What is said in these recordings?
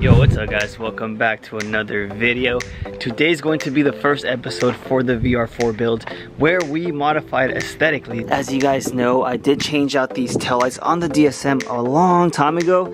Yo, what's up guys? Welcome back to another video. Today's going to be the first episode for the VR4 build where we modified aesthetically. As you guys know, I did change out these taillights on the DSM a long time ago.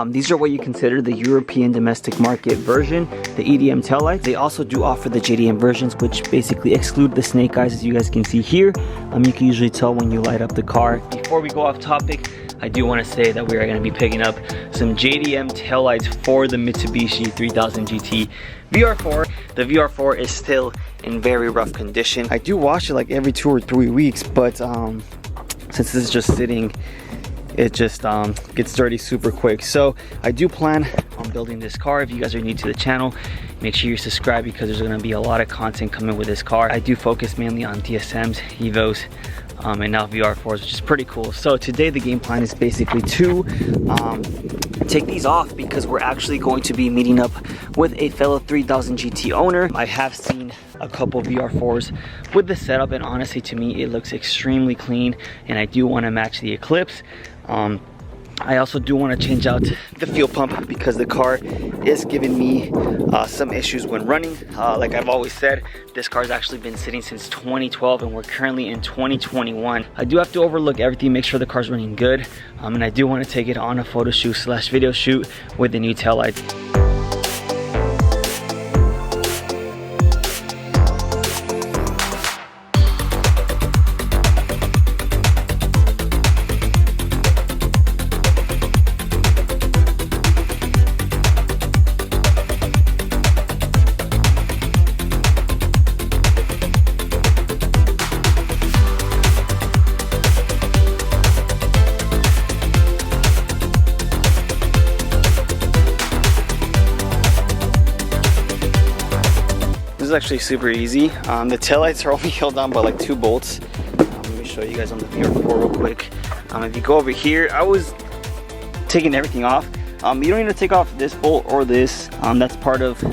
These are what you consider the European domestic market version, the EDM taillights. They also do offer the JDM versions, which basically exclude the snake eyes, as you guys can see here. You can usually tell when you light up the car. Before we go off topic, I do want to say that we are going to be picking up some JDM taillights for the Mitsubishi 3000GT VR4. The VR4 is still in very rough condition. I do wash it like every 2 or 3 weeks, but since this is just sitting, it just gets dirty super quick. So I do plan on building this car. If you guys are new to the channel, make sure you subscribe because there's going to be a lot of content coming with this car. I do focus mainly on DSMs, Evos, and now VR4s, which is pretty cool. So today the game plan is basically to take these off because we're actually going to be meeting up with a fellow 3000GT owner. I have seen a couple VR4s with the setup, and honestly to me it looks extremely clean, and I do want to match the Eclipse. I also do want to change out the fuel pump because the car is giving me some issues when running. Like I've always said, this car's actually been sitting since 2012 and we're currently in 2021. I do have to overlook everything, make sure the car's running good, and I do want to take it on a photo shoot slash video shoot with the new taillights. This is actually super easy. The taillights are only held on by like 2 bolts. Let me show you guys on the VR4 real quick. If you go over here, I was taking everything off. You don't need to take off this bolt or this. That's part of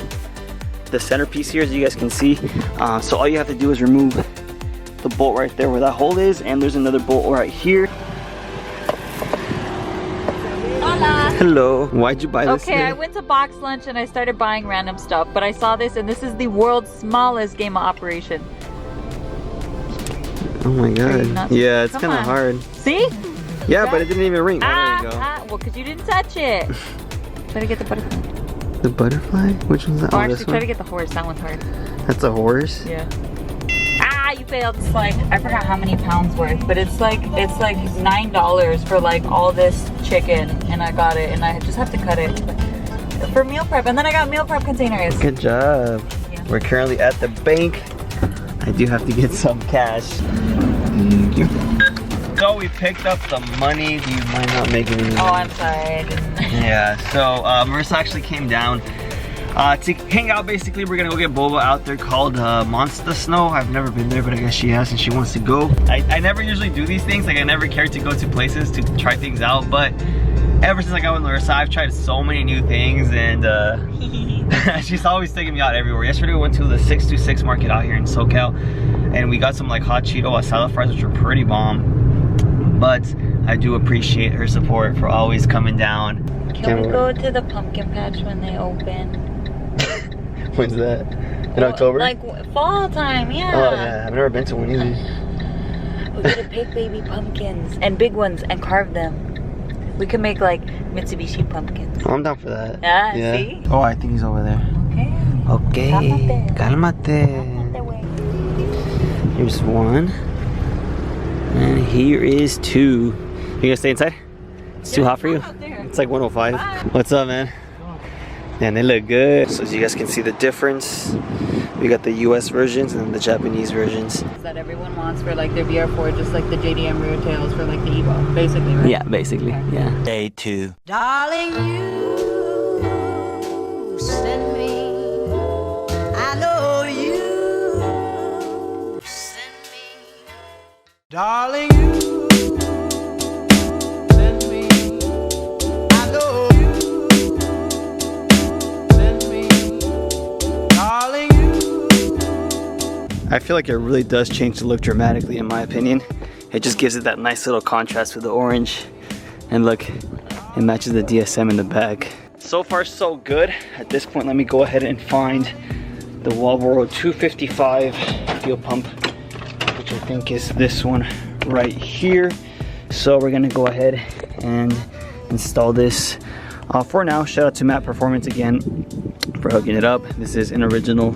the centerpiece here, as you guys can see. So all you have to do is remove the bolt right there where that hole is, and there's another bolt right here. Hello. Why'd you buy this? Okay, I went to box lunch and I started buying random stuff, but I saw this and this is the world's smallest game of operation. Oh my god. Yeah, it's kind of hard. See? Yeah, but it didn't even ring. Oh, there you go. Well, because you didn't touch it. Try to get the butterfly. The butterfly? Which one's that? Or actually, try to get the horse. That one's hard. That's a horse? Yeah. You failed. It's like, I forgot how many pounds worth, but it's like $9 for like all this chicken, and I got it, and I just have to cut it for meal prep, and then I got meal prep containers. Good job. Yeah. We're currently at the bank. I do have to get some cash. Thank you. So we picked up the money. Do you mind not making any? Oh, I'm sorry. I didn't. Yeah. So Marissa actually came down to hang out. Basically, we're gonna go get boba out there called Monster Snow. I've never been there, but I guess she has and she wants to go. I never usually do these things. Like I never care to go to places to try things out, but ever since I got with Larissa, I've tried so many new things, and she's always taking me out everywhere. Yesterday we went to the 626 market out here in SoCal, and we got some like hot Cheeto asada fries, which were pretty bomb. But I do appreciate her support for always coming down. Can we go to the pumpkin patch when they open? When's that? In October? Like fall time, yeah. Oh yeah, I've never been to one either. We could pick baby pumpkins and big ones and carve them. We could make like Mitsubishi pumpkins. Oh, I'm down for that. Yeah, see? Oh, I think he's over there. Okay. Okay. Cálmate. Here's 1. And here is 2. You gonna stay inside? It's too hot for you? It's like 105. Bye. What's up, man? Man, they look good. So as you guys can see the difference, we got the US versions and the Japanese versions. That everyone wants for like their VR4, just like the JDM rear tails for like the Evo, basically, right? Yeah, basically, okay. Yeah. Day 2. Darling, you send me, I know you send me. Darling, you send me, I know you send me. Darling, you. I feel like it really does change the look dramatically, in my opinion. It just gives it that nice little contrast with the orange. And look, it matches the DSM in the back. So far so good. At this point, let me go ahead and find the Walboro 255 fuel pump, which I think is this one right here. So we're gonna go ahead and install this. For now, shout out to Matt Performance again for hooking it up. This is an original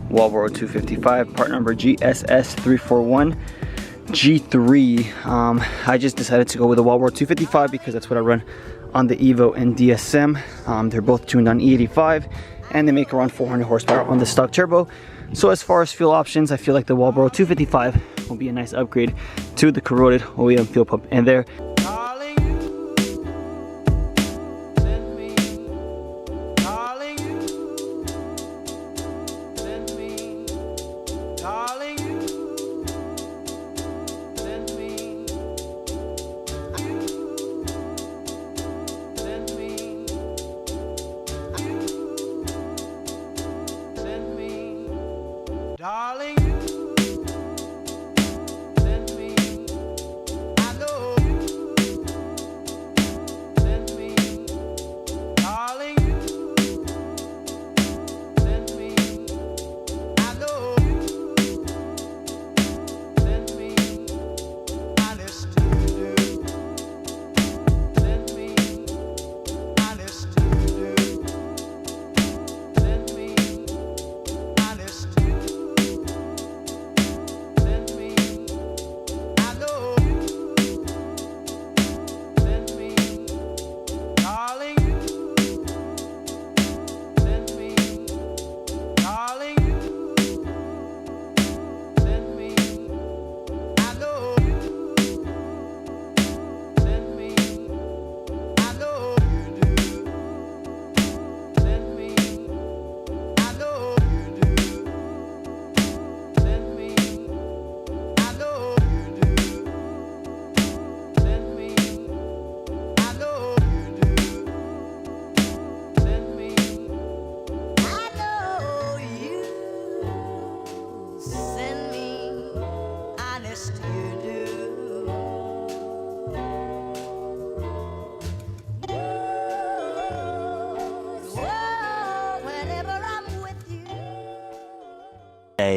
Walboro 255, part number GSS341G3. I just decided to go with the Walboro 255 because that's what I run on the Evo and DSM. They're both tuned on E85 and they make around 400 horsepower on the stock turbo. So as far as fuel options, I feel like the Walboro 255 will be a nice upgrade to the corroded OEM fuel pump. And there, darling, you send me. I know you send me, darling, you send me. I know you send me. Honest to do, send me. Honest to do, send me. Honest to do.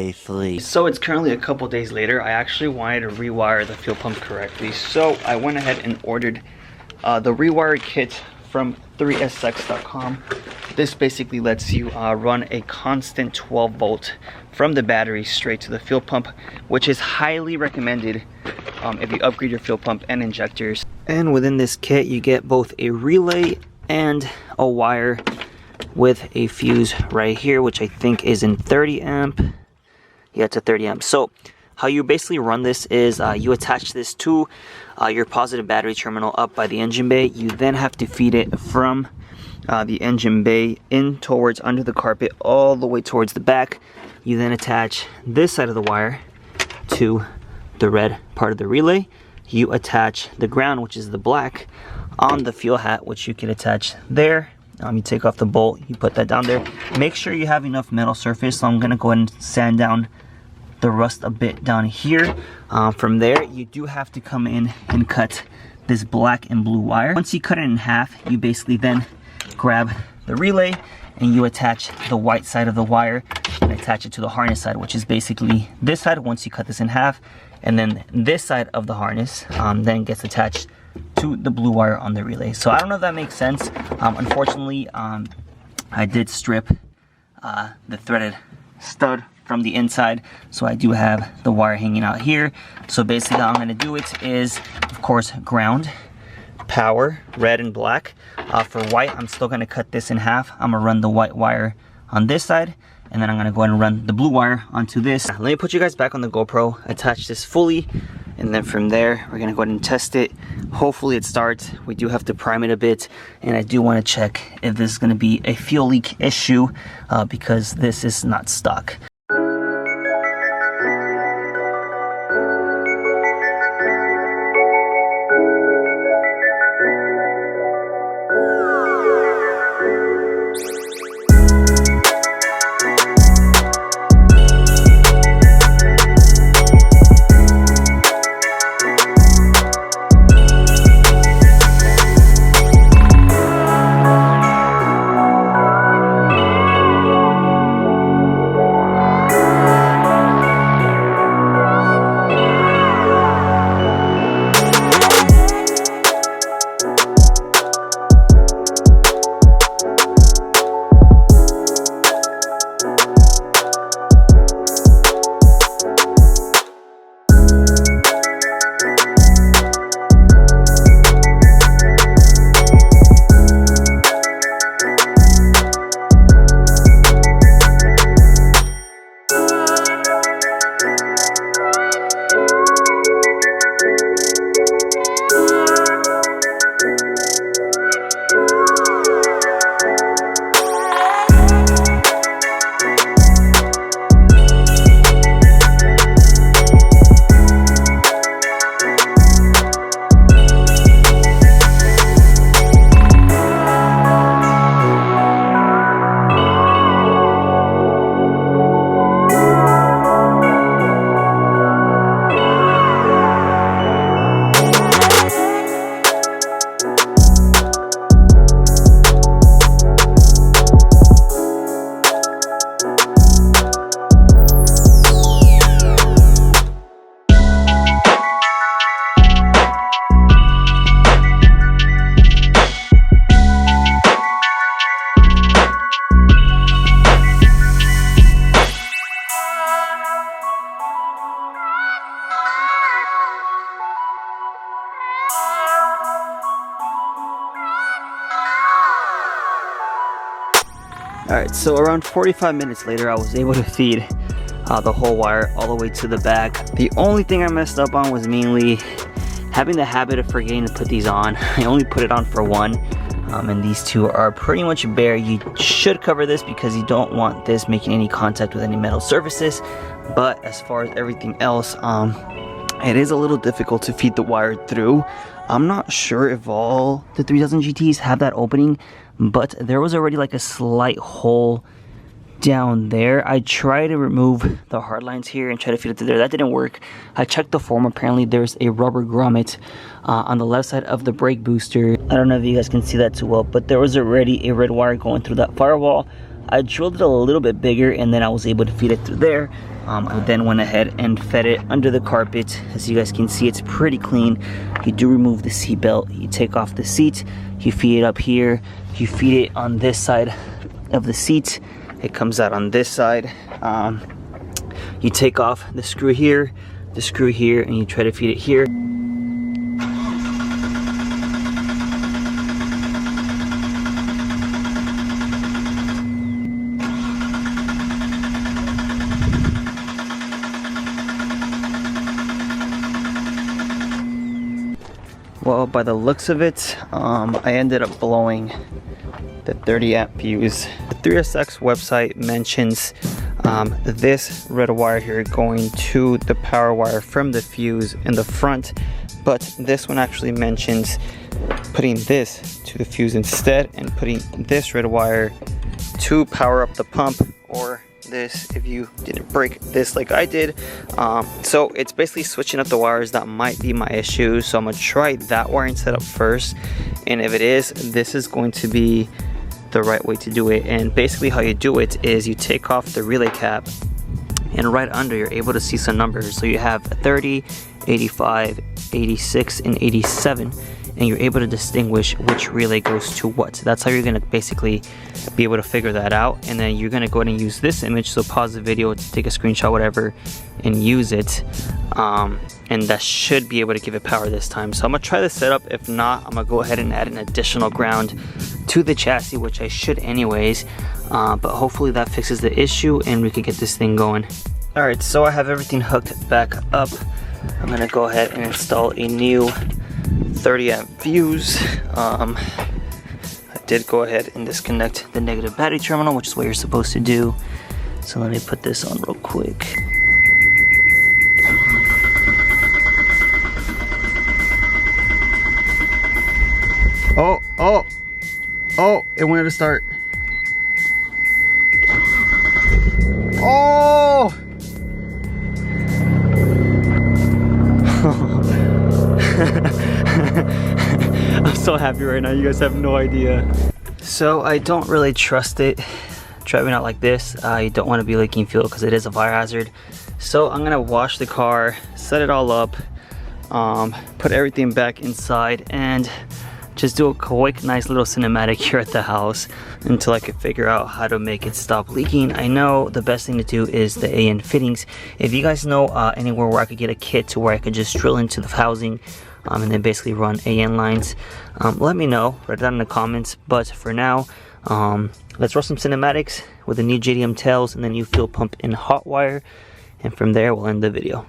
safely. So it's currently a couple days later. I actually wanted to rewire the fuel pump correctly, so I went ahead and ordered the rewire kit from 3sx.com. This basically lets you run a constant 12 volt from the battery straight to the fuel pump, which is highly recommended if you upgrade your fuel pump and injectors. And within this kit you get both a relay and a wire with a fuse right here, which I think is in 30 amp. Yeah, it's a 30 amp. So how you basically run this is you attach this to your positive battery terminal up by the engine bay. You then have to feed it from the engine bay in towards under the carpet all the way towards the back. You then attach this side of the wire to the red part of the relay. You attach the ground, which is the black, on the fuel hat, which you can attach there. You take off the bolt, you put that down there. Make sure you have enough metal surface, so I'm gonna go ahead and sand down the rust a bit down here. From there, you do have to come in and cut this black and blue wire. Once you cut it in half, you basically then grab the relay and you attach the white side of the wire and attach it to the harness side, which is basically this side once you cut this in half, and then this side of the harness then gets attached to the blue wire on the relay. So I don't know if that makes sense. Unfortunately, I did strip the threaded stud from the inside, so I do have the wire hanging out here. So basically how I'm going to do it is, of course, ground, power, red and black. For white, I'm still going to cut this in half. I'm going to run the white wire on this side, and then I'm going to go ahead and run the blue wire onto this. Let me put you guys back on the GoPro, attach this fully, and then from there we're going to go ahead and test it. Hopefully it starts. We do have to prime it a bit, and I do want to check if this is going to be a fuel leak issue because this is not stock. Alright, so around 45 minutes later, I was able to feed the whole wire all the way to the back. The only thing I messed up on was mainly having the habit of forgetting to put these on. I only put it on for one, and these two are pretty much bare. You should cover this because you don't want this making any contact with any metal surfaces. But as far as everything else, it is a little difficult to feed the wire through. I'm not sure if all the 3000 GTs have that opening, but there was already like a slight hole down there. I tried to remove the hard lines here and try to feed it through there. That didn't work. I checked the form. Apparently there's a rubber grommet on the left side of the brake booster. I don't know if you guys can see that too well, but there was already a red wire going through that firewall. I drilled it a little bit bigger and then I was able to feed it through there. I then went ahead and fed it under the carpet. As you guys can see, it's pretty clean. You do remove the seat belt, you take off the seat, you feed it up here, you feed it on this side of the seat, it comes out on this side. You take off the screw here, and you try to feed it here. Well, by the looks of it, I ended up blowing the 30 amp fuse. The 3SX website mentions this red wire here going to the power wire from the fuse in the front, but this one actually mentions putting this to the fuse instead and putting this red wire to power up the pump, or this if you didn't break this like I did. So it's basically switching up the wires that might be my issue. So I'm gonna try that wiring setup first, and if it is, this is going to be the right way to do it. And basically how you do it is you take off the relay cap, and right under you're able to see some numbers. So you have 30, 85, 86, and 87, and you're able to distinguish which relay goes to what. That's how you're gonna basically be able to figure that out. And then you're gonna go ahead and use this image, so pause the video, take a screenshot, whatever, and use it. And that should be able to give it power this time. So I'm gonna try this setup. If not, I'm gonna go ahead and add an additional ground to the chassis, which I should anyways. But hopefully that fixes the issue and we could get this thing going. All right, so I have everything hooked back up. I'm gonna go ahead and install a new 30 amp fuse. I did go ahead and disconnect the negative battery terminal, which is what you're supposed to do. So let me put this on real quick. Oh, it wanted to start. Oh! I'm so happy right now, you guys have no idea. So I don't really trust it driving out like this. You don't want to be leaking fuel because it is a fire hazard. So I'm gonna wash the car, set it all up, put everything back inside, and just do a quick nice little cinematic here at the house until I can figure out how to make it stop leaking. I know the best thing to do is the AN fittings. If you guys know anywhere where I could get a kit to where I could just drill into the housing and then basically run AN lines, let me know, write it down in the comments. But for now, let's run some cinematics with the new JDM tails and the new fuel pump in hot wire, and from there we'll end the video.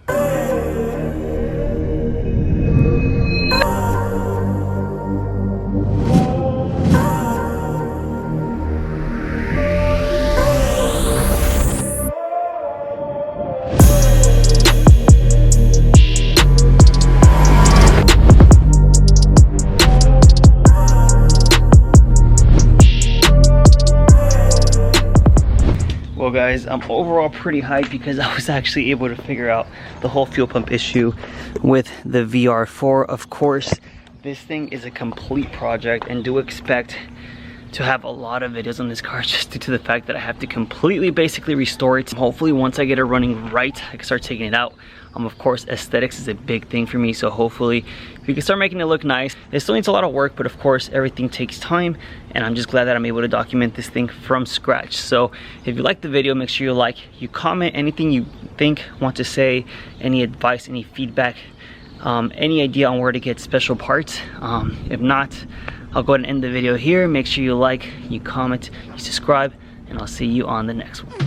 Well guys, I'm overall pretty hyped because I was actually able to figure out the whole fuel pump issue with the VR4. Of course, this thing is a complete project, and do expect to have a lot of videos on this car just due to the fact that I have to completely basically restore it. Hopefully once I get it running right, I can start taking it out. Of course, aesthetics is a big thing for me, so hopefully we can start making it look nice. It still needs a lot of work, but of course everything takes time, and I'm just glad that I'm able to document this thing from scratch. So if you like the video, make sure you like, you comment, anything you think, want to say, any advice, any feedback, any idea on where to get special parts. If not, I'll go ahead and end the video here. Make sure you like, you comment, you subscribe, and I'll see you on the next one.